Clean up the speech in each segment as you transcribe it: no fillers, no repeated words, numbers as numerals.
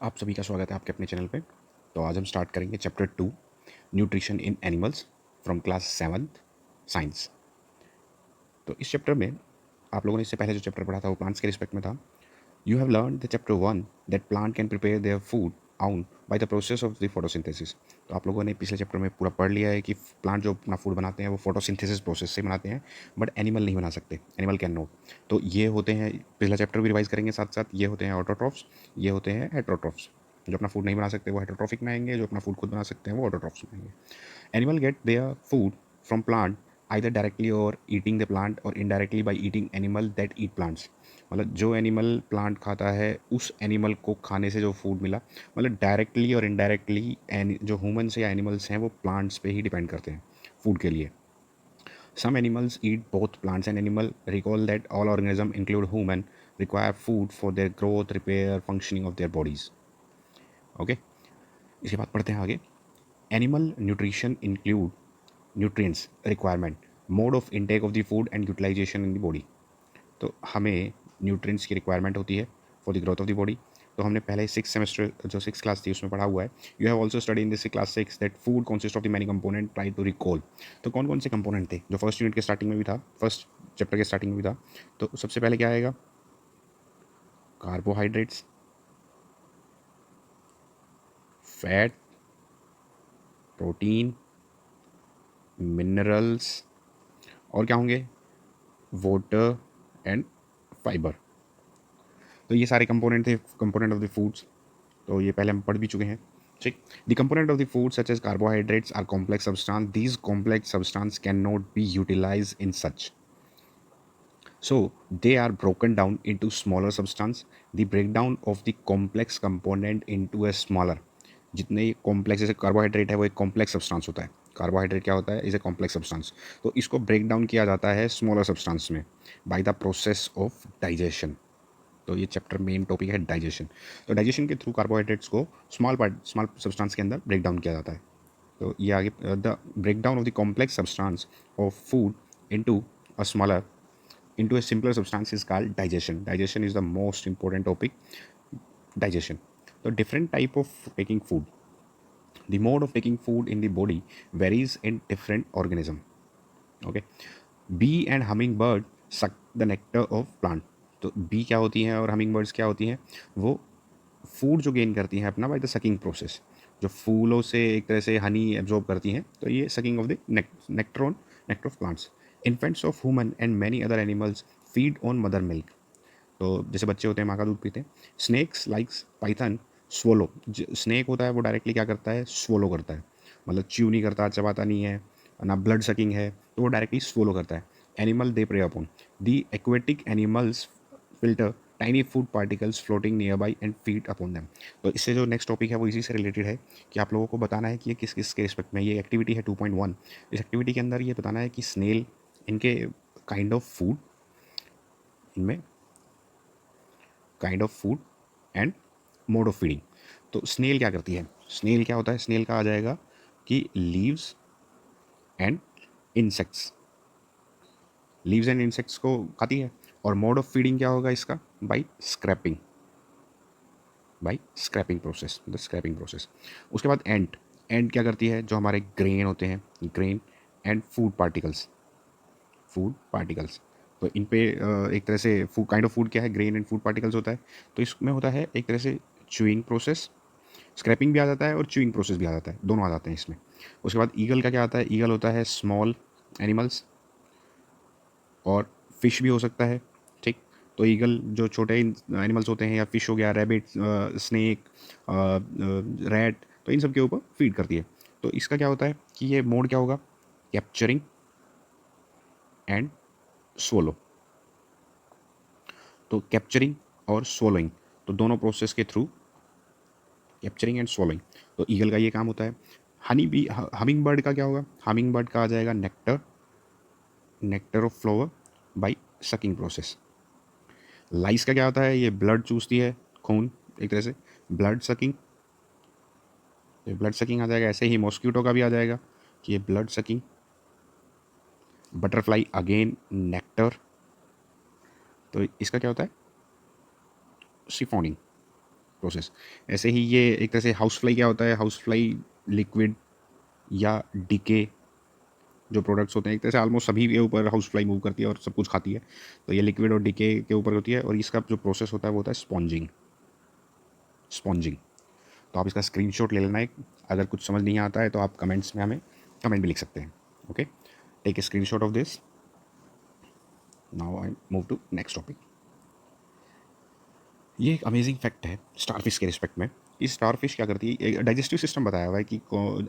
आप सभी का स्वागत है आपके अपने चैनल पे। तो आज हम स्टार्ट करेंगे chapter 2 nutrition in animals from class 7th science. तो इस चैप्टर में आप लोगों ने इससे पहले जो चैप्टर पढ़ा था वो प्लांट्स के रिस्पेक्ट में था। You have learn the chapter 1 that plant can prepare their food own by the process of the photosynthesis. तो आप लोगों ने पिछले चैप्टर में पूरा पढ़ लिया है कि प्लांट जो अपना फूड बनाते हैं वो फोटोसिंथेसिस प्रोसेस से बनाते हैं, बट एनिमल नहीं बना सकते, एनिमल कैन नॉट। तो ये होते हैं, पिछला चैप्टर भी रिवाइज करेंगे साथ साथ। ये होते हैं ऑटोट्रॉफ्स, ये होते हैं हेटरोट्रॉफ्स। जो अपना फूड नहीं बना सकते वो हेटरोट्रॉफिक में आएंगे, जो अपना फूड खुद बना सकते हैं वो ऑटोट्रॉफ्स में आएंगे। Animal get their food from plant either directly or eating the plant or indirectly by eating animal that eat plants। मतलब जो एनिमल प्लांट खाता है उस एनिमल को खाने से जो फूड मिला, मतलब डायरेक्टली और इनडायरेक्टली जो ह्यूमन्स या एनिमल्स हैं वो प्लांट्स पे ही डिपेंड करते हैं फूड के लिए। Some animals eat both plants and animal. Recall that all organisms, include human, require food for their growth, repair, functioning of their bodies. Okay, इसके बाद पढ़ते हैं आगे। Animal nutrition include nutrients requirement, mode of intake of the food and utilization in the body। तो हमें nutrients की requirement होती है for the growth of the body. तो हमने पहले सिक्स सेमेस्टर जो सिक्स क्लास थी उसमें पढ़ा हुआ है। You have also study in this class 6 that food consist of the many component, try to recall. तो कौन कौन से कंपोनेंट थे जो फर्स्ट यूनिट के स्टार्टिंग में भी था, फर्स्ट चैप्टर के स्टार्टिंग में भी था। तो सबसे पहले क्या आएगा? कार्बोहाइड्रेट्स, फैट, प्रोटीन, मिनरल्स, और क्या होंगे? Water and fibre. तो ये सारे कंपोनेंट थे, कंपोनेंट ऑफ द फूड्स। तो ये पहले हम पढ़ भी चुके हैं। ठीक। The component of the food such as carbohydrates are complex substance, these complex substance can not be utilise in such, so they are broken down into smaller substance। The breakdown of the complex component into a smaller, जितने complex, जैसे carbohydrate है वो एक complex substance होता है। Carbohydrate क्या होता है? Is a complex substance. तो इसको ब्रेक डाउन किया जाता है स्मॉलर सब्सटेंस में bye the process of digestion. तो ये चैप्टर मेन टॉपिक है डाइजेशन। तो डाइजेशन के थ्रू कार्बोहाइड्रेट्स को स्मॉल सब्सटेंस के अंदर ब्रेक डाउन किया जाता है। तो ये आगे, the break down of the complex substance of food into a smaller into a simpler substance is called digestion। Digestion is the most important topic, digestion। The different type of taking food, the mode of taking food in the body varies in different organism। Okay, bee and hummingbird suck the nectar of plant। तो B क्या होती हैं और humming birds क्या होती हैं? वो food जो गेन करती हैं अपना बाय द सकिंग प्रोसेस, जो फूलों से एक तरह से हनी एब्जॉर्ब करती हैं। तो ये sucking of the nectar of plants. Infants of human and many other animals feed on mother milk. तो जैसे बच्चे होते हैं माँ का दूध पीते हैं। Snakes likes python swallow. Snake होता है वो डायरेक्टली क्या करता है? स्वोलो करता है, मतलब च्यू नहीं करता, चबाता नहीं है ना, ब्लड सकिंग है, तो वो डायरेक्टली स्वोलो करता है। Animal they prey upon the aquatic animals filter tiny food particles floating nearby and feed upon them. तो इससे जो नेक्स्ट टॉपिक है वो इसी से रिलेटेड है कि आप लोगों को बताना है कि ये किस किस के रिस्पेक्ट में ये एक्टिविटी है 2.1। इस एक्टिविटी के अंदर ये बताना है कि स्नेल, इनके काइंड ऑफ फूड, इनमें kind of food and mode of feeding. तो स्नेल क्या करती है? स्नेल क्या होता है? स्नेल का आ जाएगा कि leaves and insects, leaves and insects को खाती है। और मोड ऑफ फीडिंग क्या होगा इसका? By scraping, by scraping process, the scraping process. उसके बाद एंट, एंट क्या करती है? जो हमारे ग्रेन होते हैं, grain and food particles, food particles. तो इन पे एक तरह से फूड, काइंड ऑफ फूड क्या है? ग्रेन एंड फूड पार्टिकल्स होता है। तो इसमें होता है एक तरह से च्यूइंग प्रोसेस, स्क्रैपिंग भी आ जाता है और च्यूइंग प्रोसेस भी आ जाता है, दोनों आ जाते हैं इसमें। उसके बाद ईगल का क्या आता है? ईगल होता है स्मॉल एनिमल्स, और फिश भी हो सकता है। ठीक। तो ईगल जो छोटे एनिमल्स होते हैं, या फिश हो गया, रैबिट, स्नेक, रैट, तो इन सब के ऊपर फीड करती है। तो इसका क्या होता है कि ये मोड क्या होगा? Capturing and swallow. तो कैप्चरिंग और स्वोलोइंग, तो दोनों प्रोसेस के थ्रू कैप्चरिंग एंड स्वोलोइंग। तो ईगल का ये काम होता है। हनी बी, हमिंग बर्ड का क्या होगा? हमिंग बर्ड का आ जाएगा nectar, nectar of flower by sucking process. Lice का क्या होता है? ये ब्लड चूसती है, खून, एक तरह से ब्लड सकिंग, ये ब्लड सकिंग आ जाएगा। ऐसे ही मॉस्किटो का भी आ जाएगा कि ये blood sucking. Butterfly again nectar, तो इसका क्या होता है? सिफोनिंग। प्रोसेस। ऐसे ही ये एक तरह से हाउस फ्लाई क्या होता है, हाउस फ्लाई लिक्विड या डीके जो प्रोडक्ट्स होते हैं, एक तरह से ऑलमोस्ट सभी के ऊपर हाउस फ्लाई मूव करती है और सब कुछ खाती है। तो ये लिक्विड और डीके के ऊपर होती है, और इसका जो प्रोसेस होता है वो होता है स्पॉन्जिंग। स्पॉन्जिंग। तो आप इसका स्क्रीनशॉट ले लेना एक। अगर कुछ समझ नहीं आता है तो आप कमेंट्स में हमें कमेंट भी लिख सकते हैं। Okay, take a screenshot of this. Now I move to next topic. ये एक अमेजिंग फैक्ट है स्टारफिश के रिस्पेक्ट में। कि स्टारफिश क्या करती है, डाइजेस्टिव सिस्टम बताया हुआ है कि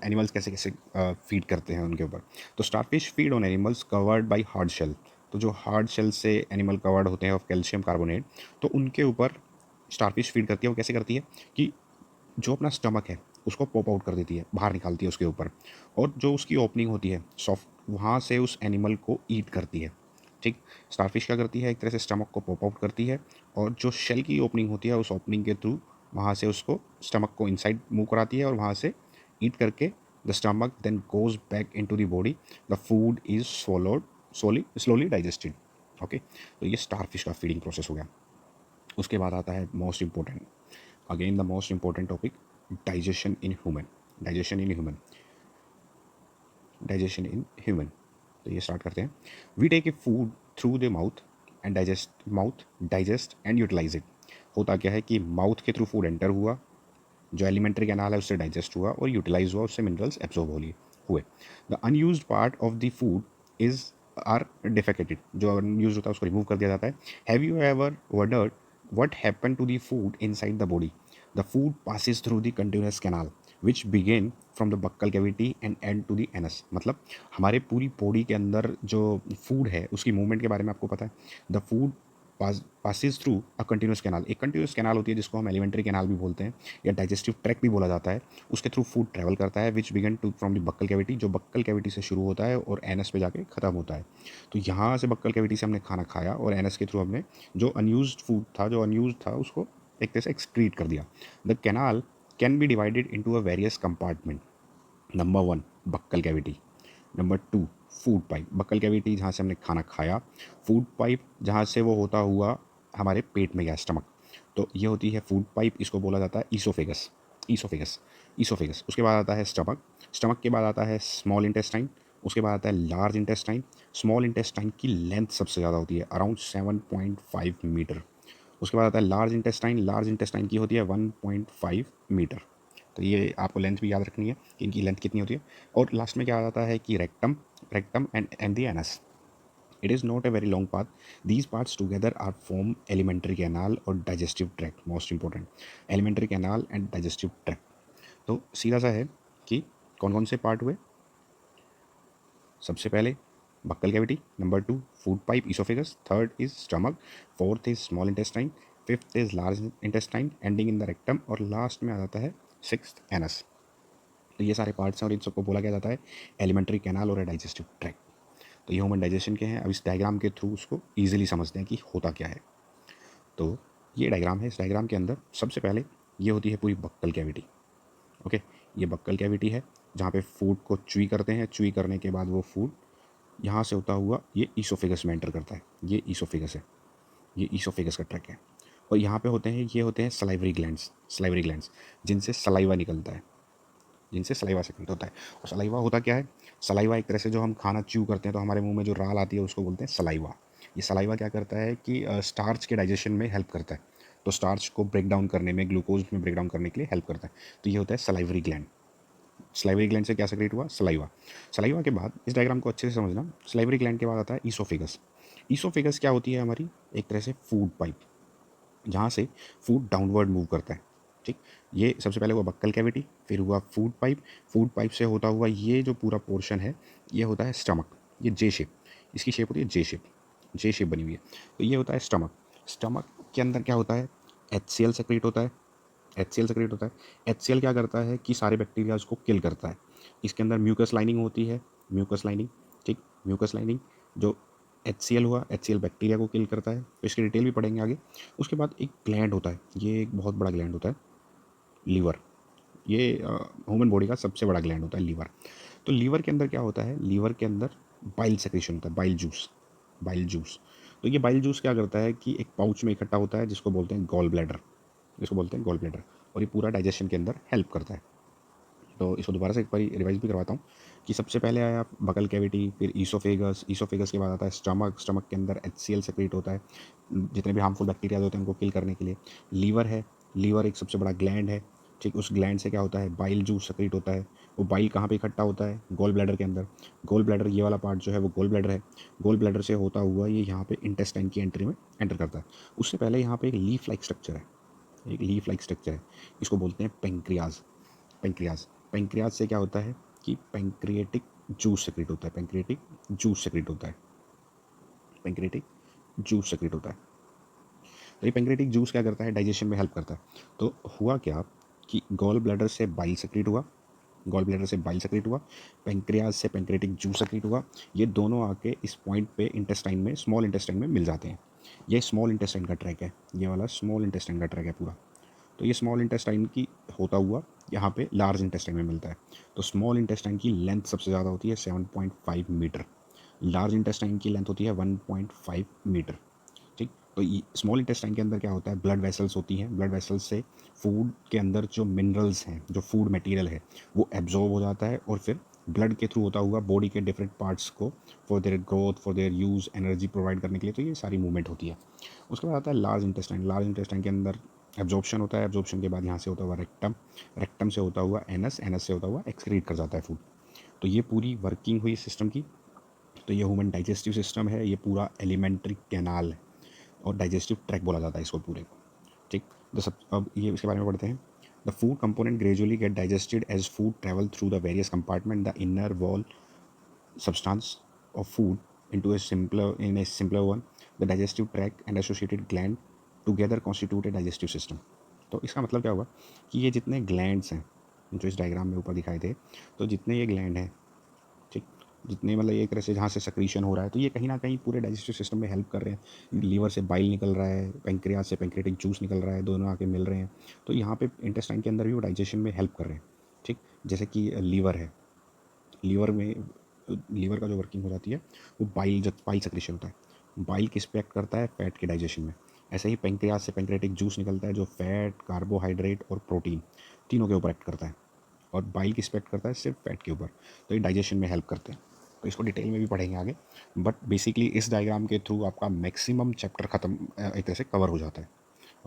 एनिमल्स कैसे कैसे फीड करते हैं उनके ऊपर। तो starfish feed on animals covered by hard shell. तो जो हार्ड शेल से एनिमल कवर्ड होते हैं ऑफ कैल्शियम कार्बोनेट, तो उनके ऊपर स्टारफिश फीड करती है। वो कैसे करती है कि जो अपना स्टमक है उसको पॉप आउट कर देती है, बाहर निकालती है उसके ऊपर, और जो उसकी ओपनिंग होती है सॉफ्ट, वहाँ से उस एनिमल को ईट करती है। ठीक। स्टारफिश क्या करती है, एक तरह से स्टमक को पॉप आउट करती है, और जो शेल की ओपनिंग होती है उस ओपनिंग के थ्रू वहाँ से उसको स्टमक को इनसाइड मूव कराती है, और वहाँ से ईट करके the stomach then goes back in to the body. The food is swallowed slowly digested. Okay, तो ये स्टारफिश का फीडिंग प्रोसेस हो गया। उसके बाद आता है most important, again the most important topic, digestion in human. Digestion in human. Digestion in human. तो ये स्टार्ट करते हैं। We take a food through the mouth digest and utilise it. होता क्या है कि माउथ के थ्रू फूड एंटर हुआ, जो एलिमेंट्री कैनाल है उससे डाइजेस्ट हुआ और यूटिलाइज हुआ, उससे मिनरल्स एब्जॉर्ब हुए। The unused part of the food is are defecated. जो अनयूज होता है उसको रिमूव कर दिया जाता है। Have you ever wondered what happened to the food inside the body? The food passes through the continuous canal which begin from the buccal cavity and end to the anus। मतलब हमारे पूरी body के अंदर जो food है उसकी movement के बारे में आपको पता है। The food passes through a continuous canal. एक कंटिन्यूस कैनाल होती है जिसको हम एलिमेंट्री कैनाल भी बोलते हैं या डाइजेस्टिव ट्रैक भी बोला जाता है। उसके थ्रू फूड ट्रैवल करता है, which begin to from the buccal cavity, जो बक्कल कैविटी से शुरू होता है और एनस पे जाके ख़त्म होता है। तो यहाँ से बक्कल कैविटी से हमने खाना खाया और एनस के थ्रू हमने जो अनयूज्ड फूड था, जो अनयूज था, उसको एक तरह से एक्सक्रीट कर दिया। The canal can be divided into a various compartment. Number 1 buccal cavity, number 2 food pipe. Buccal cavity जहाँ से हमने खाना खाया, फूड पाइप जहाँ से वो होता हुआ हमारे पेट में गया, स्टमक। तो ये होती है फूड पाइप, इसको बोला जाता है ईसोफेगस। ईसोफेगस। ईसोफेगस। उसके बाद आता है स्टमक। स्टमक के बाद आता है स्मॉल इंटेस्टाइन। उसके बाद आता है लार्ज इंटेस्टाइन। स्मॉल इंटेस्टाइन की लेंथ सबसे ज़्यादा होती है, अराउंड 7.5 मीटर। उसके बाद आता है लार्ज इंटेस्टाइन। लार्ज इंटेस्टाइन की होती है 1.5 मीटर। तो ये आपको लेंथ भी याद रखनी है कि इनकी लेंथ कितनी होती है। और लास्ट में क्या आ जाता है कि rectum. Rectum and the anus. It is not a very long path. These parts together are form alimentary canal और digestive tract. Most important, alimentary canal and digestive tract. तो सीधा सा है कि कौन कौन से पार्ट हुए। सबसे पहले buccal cavity, number 2 food pipe oesophagus, third is stomach, fourth is small intestine, fifth is large intestine ending in the rectum, और लास्ट में आ जाता है सिक्स्थ एनस। तो ये सारे पार्ट्स हैं और इन सबको बोला गया जाता है एलिमेंट्री कैनाल और डाइजेस्टिव ट्रैक्ट। तो ये ह्यूमन डाइजेशन के हैं। अब इस डायग्राम के थ्रू उसको ईजिली समझते हैं कि होता क्या है। तो ये डायग्राम है। इस डायग्राम के अंदर सबसे पहले ये होती है पूरी बक्कल कैविटी। ओके, ये बक्कल कैविटी है जहाँ पे फूड को च्यूई करते हैं। च्यूई करने के बाद वो फूड यहाँ से होता हुआ ये ईसोफेगस में एंटर करता है। ये ईसोफेगस है, ये ईसोफेगस का ट्रैक है। और यहाँ पे होते हैं, ये होते हैं सलाइवरी ग्लैंड्स। सलाइवरी ग्लैंड्स जिनसे सलाइवा निकलता है, जिनसे सलाइवा सेक्रेट होता है। और सलाइवा होता क्या है, सलाइवा एक तरह से जो हम खाना च्यू करते हैं तो हमारे मुंह में जो राल आती है उसको बोलते हैं सलाइवा। ये सलाइवा क्या करता है कि स्टार्च के डाइजेशन में हेल्प करता है। तो स्टार्च को ब्रेक डाउन करने में, ग्लूकोज में ब्रेक डाउन करने के लिए हेल्प करता है। तो ये होता है सलाइवरी ग्लैंड। सलाइवरी ग्लैंड से क्या सेक्रेट हुआ, सलाइवा। सलाइवा के बाद इस डायग्राम को अच्छे से समझना। सलाइवरी ग्लैंड के बाद आता है ईसोफेगस। ईसोफेगस क्या होती है हमारी, एक तरह से फूड पाइप, जहाँ से फूड डाउनवर्ड मूव करता है। ठीक। ये सबसे पहले हुआ बक्कल कैविटी, फिर हुआ फूड पाइप। फूड पाइप से होता हुआ ये जो पूरा पोर्शन है ये होता है स्टमक। ये जे शेप, इसकी शेप होती है जे शेप, जे शेप बनी हुई है। तो ये होता है स्टमक। स्टमक के अंदर क्या होता है, HCl सेक्रेट होता है। HCl सेक्रेट होता है। HCl क्या करता है कि सारे बैक्टीरियाज को किल करता है। इसके अंदर म्यूकस लाइनिंग होती है, म्यूकस लाइनिंग। ठीक, म्यूकस लाइनिंग जो HCl हुआ, HCl बैक्टीरिया को किल करता है। तो इसकी डिटेल भी पढ़ेंगे आगे। उसके बाद एक ग्लैंड होता है, ये एक बहुत बड़ा ग्लैंड होता है, लीवर। ये ह्यूमन बॉडी का सबसे बड़ा ग्लैंड होता है लीवर। तो लीवर के अंदर क्या होता है, लीवर के अंदर बाइल सेक्रेशन होता है, बाइल जूस। Bile juice. तो ये बाइल जूस क्या करता है कि एक पाउच में इकट्ठा होता है जिसको बोलते हैं गॉल ब्लैडर। इसको बोलते हैं गॉल ब्लैडर, और ये पूरा डाइजेशन के अंदर हेल्प करता है। तो इसको दोबारा से एक बार रिवाइज भी करवाता हूँ कि सबसे पहले आया बकल कैविटी, फिर ईसोफेगस, ईसोफेगस के बाद आता है स्टमक, स्टमक के अंदर HCl सेक्रेट होता है जितने भी हार्मफुल बैक्टीरिया होते हैं उनको किल करने के लिए। लीवर है, लीवर एक सबसे बड़ा ग्लैंड है, ठीक, उस ग्लैंड से क्या होता है, बाइल जूस सेक्रेट होता है। वो बाइल कहाँ पे इकट्ठा होता है, गॉल ब्लैडर के अंदर। गॉल ब्लैडर ये वाला पार्ट जो है वो गॉल ब्लैडर है। गॉल ब्लैडर से होता हुआ ये यहाँ पे इंटेस्टाइन की एंट्री में एंटर करता है। उससे पहले यहाँ पे एक लीफ लाइक स्ट्रक्चर है, एक लीफ लाइक स्ट्रक्चर है, इसको बोलते हैं पेंक्रियाज। पेंक्रियाज, पेंक्रियाज से क्या होता है कि पेंक्रिएटिक जूस सेक्रेट होता है, पेंक्रिएटिक जूस सेक्रेट होता है, पेंक्रिएटिक जूस सेक्रेट होता है। तो ये पेंक्रिएटिक जूस क्या करता है, डाइजेशन में हेल्प करता है। तो हुआ क्या कि गॉल ब्लैडर से बाइल सेक्रेट हुआ, गॉल ब्लैडर से बाइल सेक्रेट हुआ, पेंक्रियाज से पेंक्रिएटिक जूस सेक्रेट हुआ, ये दोनों आके इस पॉइंट पे इंटेस्टाइन में, स्मॉल इंटेस्टाइन में मिल जाते हैं। ये स्मॉल इंटेस्टाइन का ट्रैक है, ये वाला स्मॉल इंटेस्टाइन का ट्रैक है पूरा। तो ये स्मॉल इंटेस्टाइन की होता हुआ यहाँ पे लार्ज इंटेस्टाइन में मिलता है। तो स्मॉल इंटेस्टाइन की लेंथ सबसे ज़्यादा होती है 7.5 मीटर, लार्ज इंटेस्टाइन की लेंथ होती है 1.5 मीटर, ठीक। तो स्मॉल इंटेस्टाइन के अंदर क्या होता है, ब्लड वेसल्स होती हैं, ब्लड वेसल्स से फूड के अंदर जो मिनरल्स हैं, जो फूड मटेरियल है, वो एब्जॉर्ब हो जाता है और फिर ब्लड के थ्रू होता हुआ बॉडी के डिफरेंट पार्ट्स को for their growth, for their use, energy provide करने के लिए, तो ये सारी मूवमेंट होती है। उसके बाद आता है लार्ज इंटेस्टाइन। लार्ज इंटेस्टाइन के अंदर एब्जॉर्प्शन होता है, एब्जॉर्प्शन के बाद यहाँ से होता हुआ रेक्टम, रेक्टम से होता हुआ एनस, एनस से होता हुआ एक्सक्रीट कर जाता है फूड। तो ये पूरी वर्किंग हुई सिस्टम की। तो ये ह्यूमन डाइजेस्टिव सिस्टम है, ये पूरा एलिमेंट्री कैनाल है और डाइजेस्टिव ट्रैक बोला जाता है इसको पूरे को, ठीक। तो सब अब ये इसके बारे में पढ़ते हैं। The food component gradually get digested as food travel through the various compartment, the inner wall substance of food into a simpler one. The digestive tract and associated gland together constitute a digestive system. तो इसका मतलब क्या हुआ कि ये जितने glands हैं जो इस डायग्राम में ऊपर दिखाई दे, तो जितने ये ग्लैंड हैं, ठीक, जितने मतलब एक तरह से जहाँ से सक्रीशन हो रहा है, तो ये कहीं ना कहीं पूरे डाइजेस्टिव सिस्टम में हेल्प कर रहे हैं। लीवर से बाइल निकल रहा है, पेंक्रियाज से पेंक्रियाटिक जूस निकल रहा है, दोनों आके मिल रहे हैं, तो यहाँ पे इंटेस्टाइन के अंदर भी वो डाइजेशन में हेल्प कर रहे हैं, ठीक। जैसे कि लीवर है, लीवर में, लीवर का जो वर्किंग हो जाती है वो बाइल, जब बाइल सेक्रेशन होता है, बाइल किस पे एक्ट करता है, फैट के डाइजेशन में। ऐसे ही पेंक्रियाज से पेंक्रियाटिक जूस निकलता है जो फैट, कार्बोहाइड्रेट और प्रोटीन तीनों के ऊपर एक्ट करता है, और बाइल किस पे एक्ट करता है, सिर्फ फैट के ऊपर। तो ये डाइजेशन में हेल्प करते हैं। तो इसको डिटेल में भी पढ़ेंगे आगे, बट बेसिकली इस डायग्राम के थ्रू आपका मैक्सिमम चैप्टर खत्म एक तरह से कवर हो जाता है।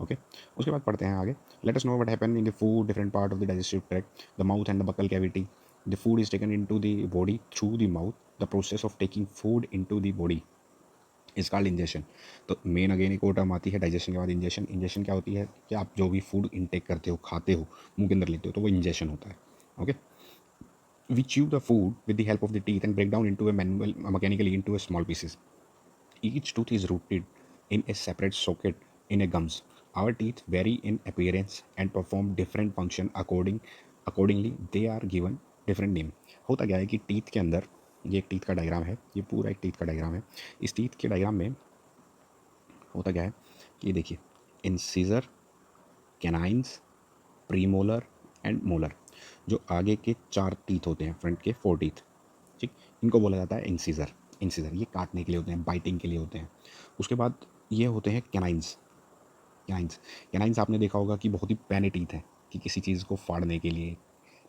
ओके, उसके बाद पढ़ते हैं आगे। Let us know what happen in the food, different part of the digestive tract, the mouth and the buccal cavity. The food is taken into the body through the mouth. The process of taking food into the body is called ingestion. तो main again एक और term आती है digestion के बाद, ingestion. Ingestion क्या होती है कि आप जो भी फूड इनटेक करते हो, खाते हो, मुंह के अंदर लेते हो, तो वो इंजेशन होता है। Okay, we chew the food with the help of the teeth and break down into a mechanically into a small pieces. Each tooth is rooted in a separate socket in a gums. Our teeth vary in appearance and perform different function accordingly they are given different name. होता क्या है कि teeth के अंदर, ये एक teeth का diagram है, ये पूरा एक टीथ का डायग्राम है। इस टीथ के डायग्राम में होता क्या है कि देखिए, incisor, canines, premolar and molar, जो आगे के 4 टीथ होते हैं, फ्रंट के 4 टीथ, ठीक, इनको बोला जाता है इंसीजर। इंसीजर ये काटने के लिए होते हैं, बाइटिंग के लिए होते हैं। उसके बाद ये होते हैं कैनाइन्स। कैनाइन्स, कैनाइन्स आपने देखा होगा कि बहुत ही पैने टीथ हैं कि किसी चीज़ को फाड़ने के लिए,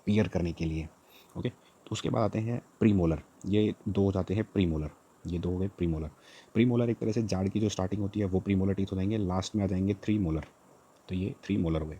पियर करने के लिए। ओके, तो उसके बाद आते हैं प्रीमोलर, ये 2 हो जाते हैं प्रीमोलर, ये 2 हो गए प्रीमोलर। प्रीमोलर एक तरह से जाड़ की जो स्टार्टिंग होती है वो प्रीमोलर टीथ हो जाएंगे, लास्ट में आ जाएंगे 3 मोलर, तो ये 3 मोलर हो गए।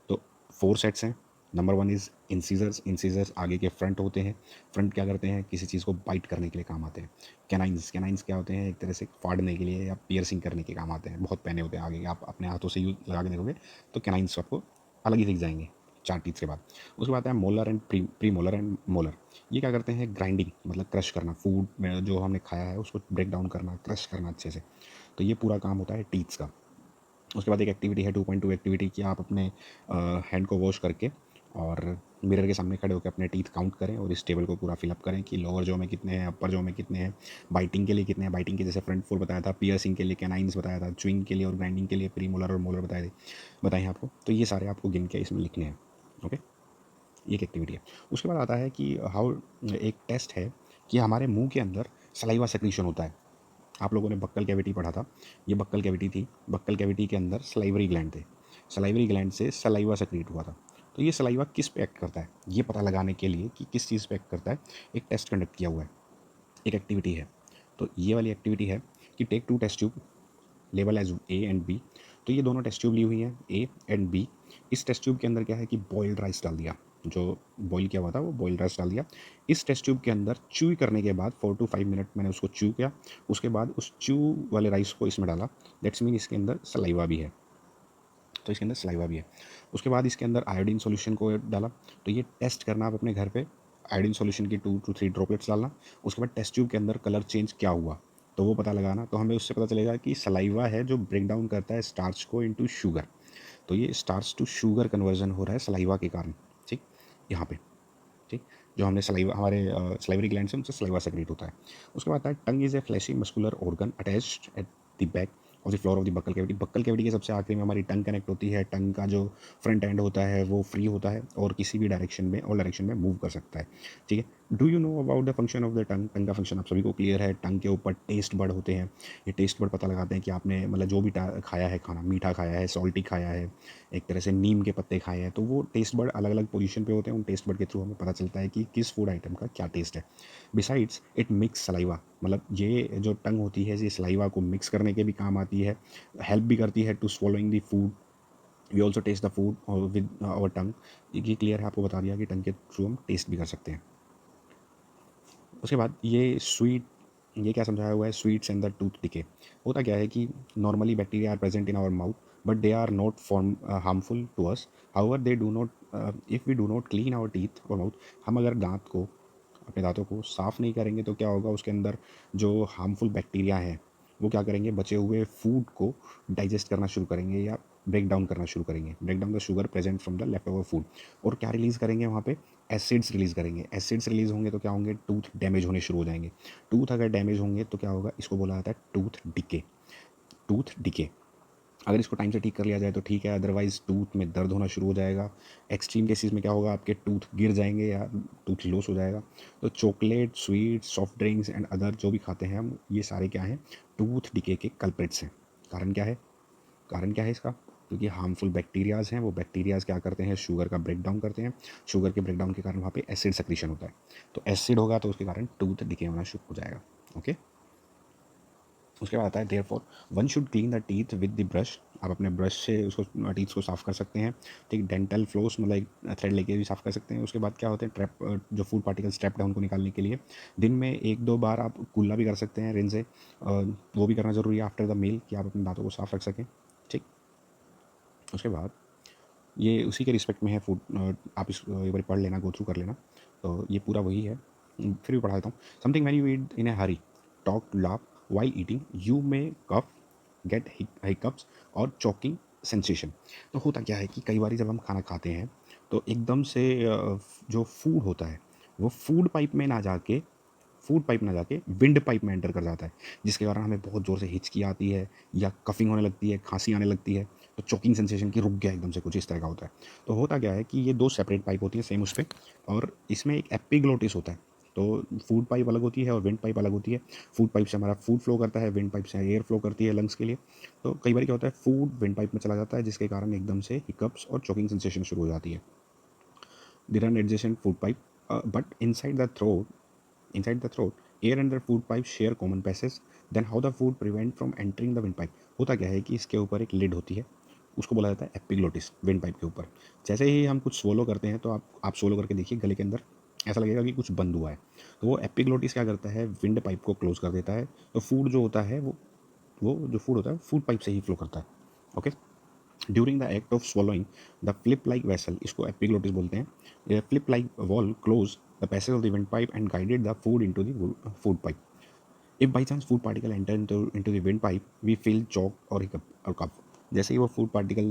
तो 4 सेट्स हैं। Number 1 is incisors. इंसीजर्स आगे के फ्रंट होते हैं, फ्रंट क्या करते हैं, किसी चीज़ को बाइट करने के लिए काम आते हैं। कैनाइन्स, कैनाइन्स क्या होते हैं, एक तरह से फाड़ने के लिए या पियर्सिंग करने के काम आते हैं, बहुत पैने होते हैं आगे, आप अपने हाथों से यूज लगा के देखोगे तो कैनाइन्स आपको अलग ही दिख जाएंगे 4 टीथ के बाद। उसके बाद है molar and pre molar and molar. ये क्या करते हैं, ग्राइंडिंग, मतलब क्रश करना, फूड में जो हमने खाया है उसको ब्रेक डाउन करना, क्रश करना अच्छे से। तो ये पूरा काम होता है टीथ्स का। उसके बाद एक एक्टिविटी है 2.2 एक्टिविटी, कि आप अपने हैंड को वॉश करके और मिरर के सामने खड़े होकर अपने टीथ काउंट करें और इस टेबल को पूरा फिलअप करें कि लोअर जो में कितने हैं, अपर जो में कितने हैं, बाइटिंग के लिए कितने हैं, बाइटिंग के जैसे फ्रंट 4 बताया था, पियर्सिंग के लिए कैनाइन्स बताया था, च्युइंग के लिए और ग्राइंडिंग के लिए प्रीमोलर और मोलर बताए हैं आपको। तो ये सारे आपको गिन के इसमें लिखने हैं। ओके, ये एक एक्टिविटी है। उसके बाद आता है कि हाउ, एक टेस्ट है कि हमारे मुंह के अंदर सलाइवा सेक्रीशन होता है। आप लोगों ने बक्कल कैविटी पढ़ा था, ये बक्कल कैविटी थी, बक्कल कैविटी के अंदर सलाइवरी ग्लैंड थे। सलाइवरी ग्लैंड से सलाइवा सेक्रेट हुआ था। तो ये सलाइवा किस पे एक्ट करता है, ये पता लगाने के लिए कि किस चीज़ पे एक्ट करता है, एक टेस्ट कंडक्ट किया हुआ है, एक एक्टिविटी है। तो ये वाली एक्टिविटी है कि take 2 test tube, label as A and B. तो ये दोनों टेस्ट ट्यूब ली हुई हैं, ए एंड बी। इस टेस्ट ट्यूब के अंदर क्या है कि बॉइल्ड राइस डाल दिया, जो बॉईल किया हुआ था वो बॉइल्ड राइस डाल दिया। इस टेस्ट ट्यूब के अंदर च्यू करने के बाद 4 to 5 मिनट मैंने उसको च्यू किया, उसके बाद उस च्यू वाले राइस को इसमें डाला। दैट्स मीन इसके अंदर सलाइवा भी है, तो इसके अंदर सलाइवा भी है। उसके बाद इसके अंदर आयोडीन सॉल्यूशन को डाला। तो ये टेस्ट करना आप अपने घर पे, आयोडीन सॉल्यूशन की 2 to 3 ड्रॉपलेट्स डालना। उसके बाद टेस्ट ट्यूब के अंदर कलर चेंज क्या हुआ तो वो पता लगाना। तो हमें उससे पता चलेगा कि सलाइवा है जो ब्रेक डाउन करता है स्टार्च को इनटू शुगर। तो ये स्टार्च टू शुगर कन्वर्जन हो रहा है सलाइवा के कारण, ठीक, यहाँ पे, ठीक। जो हमने सलाइवा, हमारे सलाइवरी ग्लैंड से उनसे सलाइवा सेक्रेट होता है। उसके बाद आता है tongue is a fleshy muscular organ attached at the back of the floor of the buccal cavity. Buccal cavity के सबसे आखिरी में हमारी टंग कनेक्ट होती है। टंग का जो फ्रंट एंड होता है वो फ्री होता है और किसी भी डायरेक्शन में, ऑल डायरेक्शन में मूव कर सकता है, ठीक है। Do you know about the function of the tongue? Tongue का फंक्शन आप सभी को क्लियर है। टंग के ऊपर टेस्ट बर्ड होते हैं। ये टेस्ट बर्ड पता लगाते हैं कि आपने मतलब जो भी खाया है, खाना मीठा खाया है, सॉल्टी खाया है, एक तरह से नीम के पत्ते खाए हैं, तो वो टेस्ट बर्ड अलग अलग पोजीशन पे होते हैं। उन टेस्ट बर्ड के थ्रू हमें पता चलता है कि किस फूड आइटम का क्या टेस्ट है। बिसाइड्स इट मिक्स सलाइवा, मतलब ये जो टंग होती है ये सलाइवा को मिक्स करने के भी काम आती है, हेल्प भी करती है to swallowing the food. We also taste the food with our tongue. ये क्लियर है, आपको बता दिया कि टंग के थ्रू हम टेस्ट भी कर सकते हैं। उसके बाद ये स्वीट, ये क्या समझाया हुआ है, sweets and the tooth decay. होता क्या है कि normally bacteria are present in our mouth but they are not form harmful to us. However they do not, if we do not clean our teeth और mouth, हम अगर दांत को, अपने दांतों को साफ़ नहीं करेंगे तो क्या होगा, उसके अंदर जो हार्मफुल बैक्टीरिया हैं वो क्या करेंगे, बचे हुए फूड को डाइजेस्ट करना शुरू करेंगे या ब्रेक डाउन करना शुरू करेंगे, break down the sugar present from the left over food. और क्या रिलीज़ करेंगे वहाँ पे, एसिड्स रिलीज़ करेंगे। एसिड्स रिलीज़ होंगे तो क्या होंगे, टूथ डैमेज होने शुरू हो जाएंगे। टूथ अगर डैमेज होंगे तो क्या होगा, इसको बोला जाता है टूथ डिके। टूथ डिके, अगर इसको टाइम से ठीक कर लिया जाए तो ठीक है, अदरवाइज टूथ में दर्द होना शुरू हो जाएगा। एक्सट्रीम केसेस में क्या होगा, आपके टूथ गिर जाएंगे या टूथ लॉस हो जाएगा। तो chocolate, sweet, soft drinks and other जो भी खाते हैं हम, ये सारे क्या हैं, टूथ डिके के कल्प्रिट्स हैं। कारण क्या है, कारण क्या है इसका, क्योंकि हार्मफुल बैक्टीरियाज हैं, वो बैक्टीरियाज क्या करते हैं, शुगर का ब्रेक डाउन करते हैं। शुगर के ब्रेक डाउन के कारण वहाँ पे एसिड सेक्रीशन होता है। तो एसिड होगा तो उसके कारण टूथ डिके होना शुरू हो जाएगा। ओके। उसके बाद आता है therefore one should clean the teeth with the brush. आप अपने ब्रश से उसको टीथ को साफ़ कर सकते हैं, ठीक। डेंटल फ्लोस मतलब एक थ्रेड लेके भी साफ़ कर सकते हैं। उसके बाद क्या होते हैं, ट्रैप जो फूड पार्टिकल्स ट्रैप्ड है उनको निकालने के लिए दिन में 1-2 बार आप कुल्ला भी कर सकते हैं रिन से। वो भी करना ज़रूरी है आफ्टर द मील, कि आप अपने दांतों को साफ़ रख सकें, ठीक। उसके बाद ये उसी के रिस्पेक्ट में है फूड, आप इस एक बार पढ़ लेना, गो थ्रू कर लेना। तो ये पूरा वही है, फिर भी पढ़ा देता हूँ। Something when you eat in a hurry, talk, laugh while eating, you may cough, get hiccups और चॉकिंग सेंसेशन। तो होता क्या है कि कई बार जब हम खाना खाते हैं तो एकदम से जो फूड होता है वो फूड पाइप ना जाके विंड पाइप में एंटर कर जाता है, जिसके कारण हमें बहुत ज़ोर से हिचकी आती है या कफिंग होने लगती है, खांसी आने लगती है। तो चोकिंग सेंसेशन की रुक गया एकदम से, कुछ इस तरह का होता है। तो होता क्या है कि ये 2 सेपरेट पाइप होती है सेम उस पे, और इसमें एक एपिग्लोटिस होता है। तो फूड पाइप अलग होती है और विंड पाइप अलग होती है। फूड पाइप से हमारा फूड फ्लो करता है, विंड पाइप से एयर फ्लो करती है लंग्स के लिए। तो कई बार क्या होता है, फूड विंड पाइप में चला जाता है जिसके कारण एकदम से हिकअप्स और चोकिंग सेंसेशन शुरू हो जाती है। They run adjacent food pipe but inside the throat, air and the food pipe share common passage. Then how the food prevent from entering the windpipe? होता क्या है कि इसके ऊपर एक लिड होती है, उसको बोला जाता है एपिग्लोटिस, विंड पाइप के ऊपर। जैसे ही हम कुछ swallow करते हैं तो आप swallow करके देखिए, गले के अंदर ऐसा लगेगा कि कुछ बंद हुआ है। तो वो एपिग्लोटिस क्या करता है, विंड पाइप को क्लोज कर देता है। तो फूड जो होता है वो जो फूड होता है फूड पाइप से ही फ्लो करता है। Okay. During the act of swallowing the flip like vessel, इसको एपिग्लोटिस बोलते हैं, ये flip like wall close the passage of the wind pipe and guided the food into the food pipe. If by chance food particle enter into the wind pipe we feel choke और hiccup और cough. जैसे ही वो food particle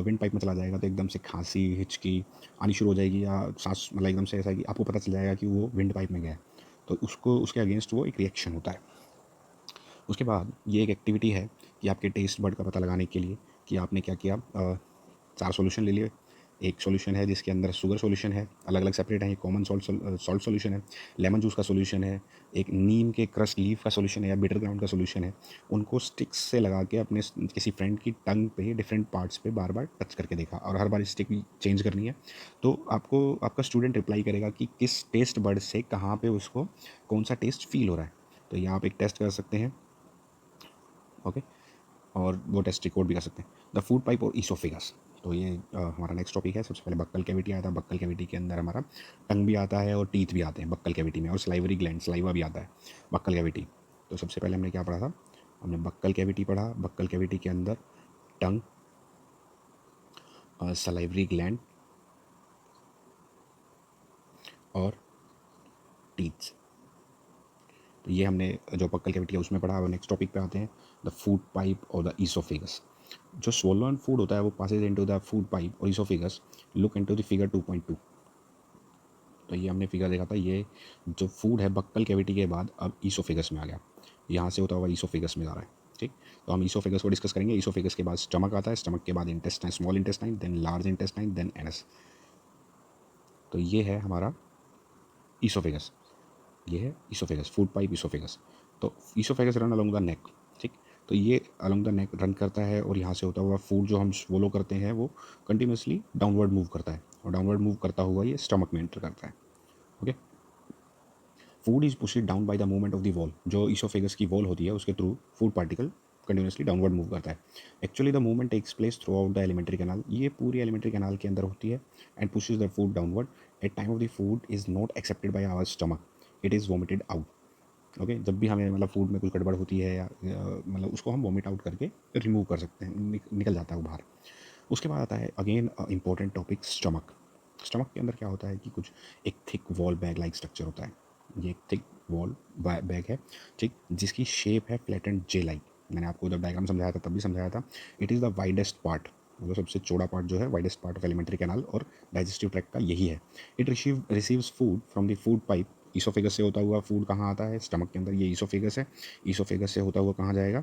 wind pipe में चला जाएगा तो एकदम से खांसी, हिचकी आनी शुरू हो जाएगी, या सांस मतलब एकदम से ऐसा है कि आपको पता चल जाएगा कि वो विंड पाइप में गया है। तो उसको, उसके अगेंस्ट वो एक रिएक्शन होता है। उसके बाद ये एक एक्टिविटी है कि आपके टेस्ट बर्ड का पता लगाने के लिए कि आपने क्या किया, 4 सॉल्यूशन ले लिए। एक सॉल्यूशन है जिसके अंदर शुगर सॉल्यूशन है, अलग अलग सेपरेट है। ये कॉमन सॉल्ट सॉल्यूशन है, लेमन जूस का सॉल्यूशन है, एक नीम के क्रश लीफ का सॉल्यूशन है या बिटर ग्राउंड का सॉल्यूशन है। उनको स्टिक्स से लगा के अपने किसी फ्रेंड की टंग पे डिफरेंट पार्ट्स पे बार बार टच करके देखा, और हर बार स्टिक चेंज करनी है। तो आपको आपका स्टूडेंट रिप्लाई करेगा कि किस टेस्ट बर्ड से कहाँ पे उसको कौन सा टेस्ट फील हो रहा है। तो ये आप एक टेस्ट कर सकते हैं, ओके, और वो टेस्ट रिकॉर्ड भी कर सकते हैं। द फूड पाइप और ईसोफेगस, तो ये हमारा नेक्स्ट टॉपिक है। सबसे पहले बक्कल कैविटी आया था। बक्कल कैविटी के अंदर हमारा टंग भी आता है और टीथ भी आते हैं बक्कल कैविटी में, और स्लाइवरी ग्लैंड, स्लाइवा भी आता है बक्कल कैविटी। तो सबसे पहले हमने क्या पढ़ा था, हमने बक्कल कैविटी पढ़ा। बक्कल कैविटी के अंदर टंग, सलाइवरी ग्लैंड और टीथ। तो ये हमने जो बक्कल कैविटी है उसमें पढ़ा। और नेक्स्ट टॉपिक पे आते हैं, द फूड पाइप और द ईसोफेगस। जो स्वोलन फूड होता है वो passes into the food pipe और oesophagus. Look into the figure 2.2। तो ये हमने फिगर देखा था, ये जो फूड है बक्कल कैविटी के बाद अब ईसोफेगस में आ गया, यहाँ से होता हुआ ईसोफेगस में जा रहा है। ठीक, तो हम ईसोफेगस को डिस्कस करेंगे। ईसोफेगस के बाद स्टमक आता है, स्टमक के बाद intestine, small intestine, then large intestine, then anus. तो ये है हमारा ईसोफेगस, ये है ईसोफेगस, फूड पाइप ईसोफेगस। तो oesophagus run along the neck. ठीक, तो ये अलोंग द नेक रन करता है, और यहाँ से होता हुआ फूड जो हम स्वोलो करते हैं वो कंटिन्यूसली डाउनवर्ड मूव करता है, और डाउनवर्ड मूव करता हुआ ये स्टमक में एंटर करता है। Okay, food is pushed down by the movement of the wall. जो ईसोफेगस की वॉल होती है उसके through food particle continuously downward move करता है। Actually the movement takes place throughout the alimentary canal. ये पूरी एलिमेंट्री कैनाल के अंदर होती है, and pushes the food downward. At time of the food is not accepted by our stomach, it is vomited out. Okay, जब भी हमें मतलब फूड में कुछ गड़बड़ होती है या मतलब उसको हम वॉमिट आउट करके रिमूव कर सकते हैं, निकल जाता है वो बाहर। उसके बाद आता है again important topic, stomach. Stomach के अंदर क्या होता है कि कुछ एक thick wall bag like structure होता है। ये एक थिक वॉल बैग है, ठीक, जिसकी शेप है फ्लैटेंड जे लाइक। मैंने आपको जब डायग्राम समझाया था तब भी समझाया था। It is the widest part, मतलब सबसे चौड़ा पार्ट जो है, widest part of elementary canal और डाइजेस्टिव ट्रैक्ट का यही है। It receives food from the food pipe. Oesophagus से होता हुआ फूड कहाँ आता है, स्टमक के अंदर। ये ईसोफेगस है, ईसोफेगस से होता हुआ कहाँ जाएगा,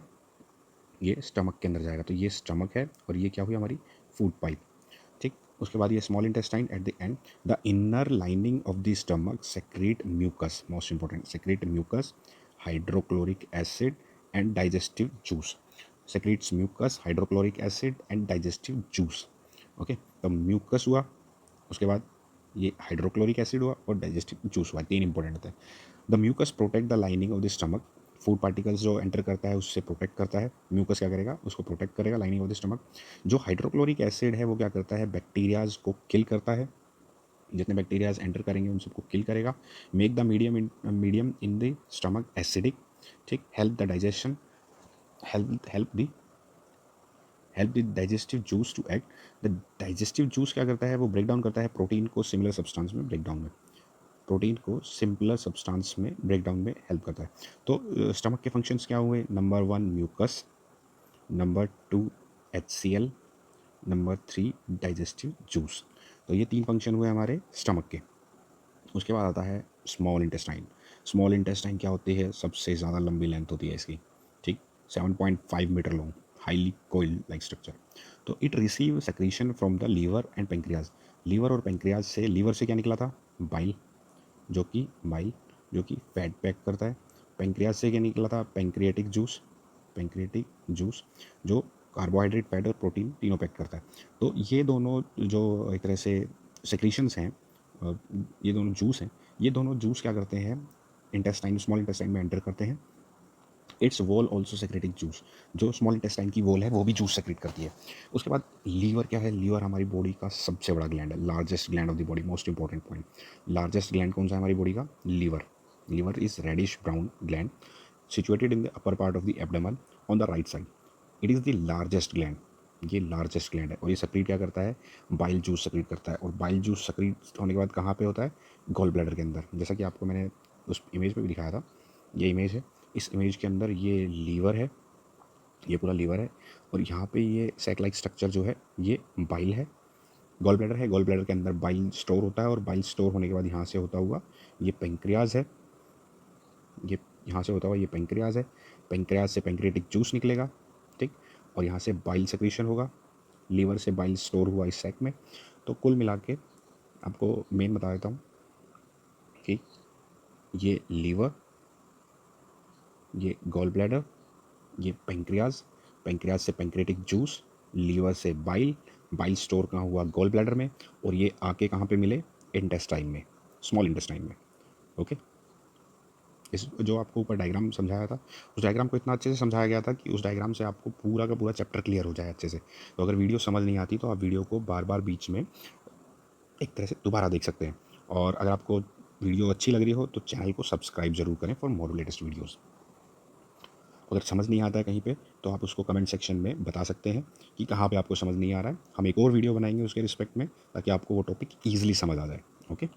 ये स्टमक के अंदर जाएगा। तो ये स्टमक है, और ये क्या हुई हमारी फूड पाइप। ठीक, उसके बाद ये small intestine at the end. The inner lining of the stomach secrete mucus, most important, secrete mucus, hydrochloric acid and digestive juice. Secretes mucus, hydrochloric acid and digestive juice. Okay, तो mucus हुआ, उसके बाद ये hydrochloric acid हुआ और digestive juice हुआ, तीन important होते हैं। The mucus protect the lining of the stomach. Food particles जो एंटर करता है उससे प्रोटेक्ट करता है। म्यूकस क्या करेगा, उसको प्रोटेक्ट करेगा, लाइनिंग ऑफ द स्टमक। जो हाइड्रोक्लोरिक एसिड है वो क्या करता है, बैक्टीरियाज को किल करता है, जितने बैक्टीरियाज एंटर करेंगे उन सबको किल करेगा। Make the medium in the stomach acidic. ठीक, help the digestion, help the digestive juice to act. The digestive juice क्या करता है, वो ब्रेक डाउन करता है प्रोटीन को सिमिलर सब्सटेंस में, ब्रेक डाउन में प्रोटीन को सिंपलर सब्सटेंस में ब्रेक डाउन में हेल्प करता है। तो स्टमक के फंक्शंस क्या हुए, नंबर 1 म्यूकस, number 2 HCl, number 3 digestive juice. तो ये तीन फंक्शन हुए हमारे स्टमक के। उसके बाद आता है स्मॉल इंटेस्टाइन। स्मॉल इंटेस्टाइन क्या होती है, सबसे ज़्यादा लंबी लेंथ होती है इसकी, ठीक, 7.5 metre long, highly coil like structure. तो it receive secretion from the liver and pancreas. Liver और पेंक्रियाज से, लीवर से क्या निकला था, बाइल, जो कि फैट पैक करता है। पेंक्रियाज से क्या निकला था, पेंक्रियाटिक जूस जो कार्बोहाइड्रेट, फैट और प्रोटीन तीनों पैक करता है। तो ये दोनों जो एक तरह से सेक्रीशंस हैं, ये दोनों जूस हैं, ये दोनों जूस क्या करते हैं, इंटेस्टाइन, स्मॉल इंटेस्टाइन में एंटर करते हैं। It's wall also secreting juice. जो स्मॉल इंटेस्टाइन की वॉल है वो भी जूस सेक्रेट करती है। उसके बाद लीवर क्या है, लीवर हमारी बॉडी का सबसे बड़ा ग्लैंड है, largest gland of the body, most important point. Largest gland कौन सा है हमारी बॉडी का, liver. Liver is reddish brown gland situated in the upper part of the abdomen on the right side. It is the largest gland, ये largest gland है, और ये secret क्या करता है, बाइल जूस सेक्रेट करता है। और बाइल जूस सेक्रेट होने के बाद कहाँ पे होता है, गॉल ब्लैडर के अंदर। जैसा कि आपको मैंने उस इमेज पे भी दिखाया था, ये इमेज है, इस इमेज के अंदर ये लीवर है, ये पूरा लीवर है, और यहाँ पे ये सैक लाइक स्ट्रक्चर जो है ये बाइल है, गॉल ब्लैडर है। गॉल ब्लैडर के अंदर बाइल स्टोर होता है, और बाइल स्टोर होने के बाद यहाँ से होता हुआ ये पेंक्रियाज है, ये यहाँ से होता हुआ ये पेंक्रियाज है। पेंक्रियाज से पेंक्रियाटिक जूस निकलेगा, ठीक, और यहाँ से बाइल सेक्रीशन होगा, लीवर से बाइल स्टोर हुआ इस सैक में। तो कुल मिला के आपको मेन बता देता हूँ कि ये लीवर, ये गॉल ब्लैडर, ये पेंक्रियाज, पेंक्रियाज से पेंक्रेटिक जूस, लीवर से बाइल, बाइल स्टोर कहाँ हुआ गॉल ब्लैडर में, और ये आके कहाँ पे मिले, इंटेस्टाइन में, स्मॉल इंटेस्टाइन में। ओके, इस जो आपको ऊपर डायग्राम समझाया था, उस डायग्राम को इतना अच्छे से समझाया गया था कि उस डायग्राम से आपको पूरा का पूरा चैप्टर क्लियर हो जाए अच्छे से। तो अगर वीडियो समझ नहीं आती तो आप वीडियो को बार बार बीच में एक तरह से दोबारा देख सकते हैं। और अगर आपको वीडियो अच्छी लग रही हो तो चैनल को सब्सक्राइब जरूर करें फॉर मोर लेटेस्ट वीडियोज़। अगर समझ नहीं आता है कहीं पे तो आप उसको कमेंट सेक्शन में बता सकते हैं कि कहाँ पे आपको समझ नहीं आ रहा है। हम एक और वीडियो बनाएंगे उसके रिस्पेक्ट में, ताकि आपको वो टॉपिक ईजिली समझ आ जाए। ओके,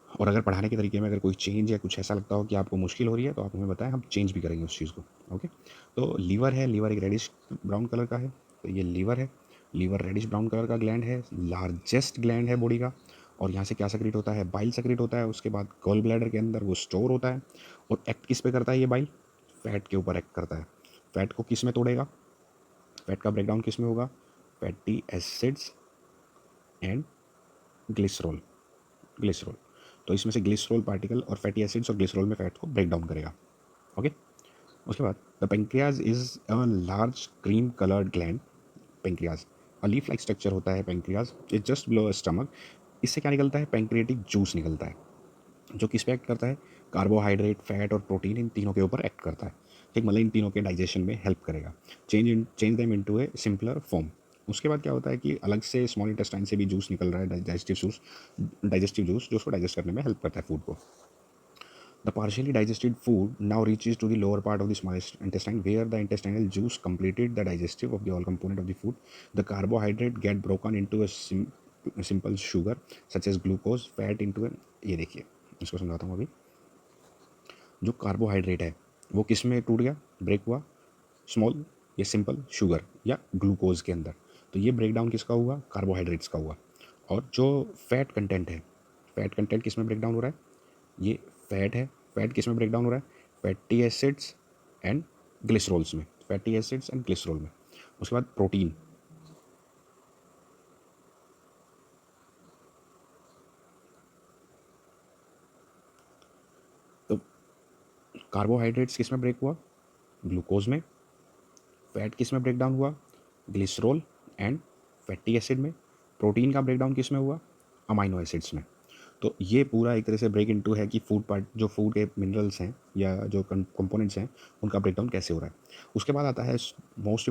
और अगर पढ़ाने के तरीके में अगर कोई चेंज या कुछ ऐसा लगता हो कि आपको मुश्किल हो रही है तो आप हमें बताएं, हम चेंज भी करेंगे उस चीज़ को। ओके, तो लीवर है, लीवर एक रेडिश ब्राउन कलर का है, तो ये लीवर है। लीवर रेडिश ब्राउन कलर का ग्लैंड है, लार्जेस्ट ग्लैंड है बॉडी का। और यहाँ से क्या सेक्रेट होता है, बाइल सेक्रेट होता है। उसके बाद गॉल ब्लैडर के अंदर वो स्टोर होता है। और एक्ट किस पे करता है ये बाइल, फैट के ऊपर एक्ट करता है। फैट को किस में तोड़ेगा, फैट का ब्रेकडाउन किस में होगा, fatty acids and glycerol, glycerol. तो इसमें से ग्लिसरॉल पार्टिकल और फैटी एसिड्स और ग्लिसरॉल में फैट को ब्रेक डाउन करेगा। ओके, उसके बाद the pancreas is a large cream coloured gland. Pancreas leaf like structure होता है। Pancreas is just below stomach. इससे क्या निकलता है, पेंक्रिएटिक जूस निकलता है, जो किस पे एक्ट करता है, कार्बोहाइड्रेट, फैट और प्रोटीन, इन तीनों के ऊपर एक्ट करता है। ठीक, मतलब इन तीनों के डाइजेशन में हेल्प करेगा, चेंज देम इनटू ए सिंपलर फॉर्म। उसके बाद क्या होता है कि अलग से स्मॉल इंटेस्टाइन से भी जूस निकल रहा है, डाइजेस्टिव जूस जो उसको डाइजेस्ट करने में हेल्प करता है फूड को। The partially digested food now reaches to the lower part of the small intestine, where the intestinal juice completed the digestive of the all component of the food. The carbohydrate get broken into a simple sugar such as glucose, fat into a, ये देखिए इसको समझाता हूँ अभी। जो carbohydrate है वो किस में टूट गया, ब्रेक हुआ, स्मॉल या सिंपल शुगर या ग्लूकोज के अंदर। तो ये ब्रेक डाउन किसका हुआ, कार्बोहाइड्रेट्स का हुआ। और जो फैट कंटेंट है, फैट कंटेंट किस में ब्रेक डाउन हो रहा है, ये फैट है। फैट किस में ब्रेक डाउन हो रहा है, फैटी एसिड्स एंड ग्लिसरॉल्स में, फैटी एसिड्स एंड ग्लिसरॉल में। उसके बाद प्रोटीन, तो कार्बोहाइड्रेट्स किस में ब्रेक हुआ, ग्लूकोज में। फैट किस में ब्रेक डाउन हुआ, ग्लिसरॉल एंड फैटी एसिड में। प्रोटीन का ब्रेक डाउन किस में हुआ, अमाइनो एसिड्स में। तो ये पूरा एक तरह से ब्रेक इनटू है कि फूड पार्ट, जो फूड के मिनरल्स हैं या जो कंपोनेंट्स हैं उनका ब्रेकडाउन कैसे हो रहा है। उसके बाद आता है मोस्ट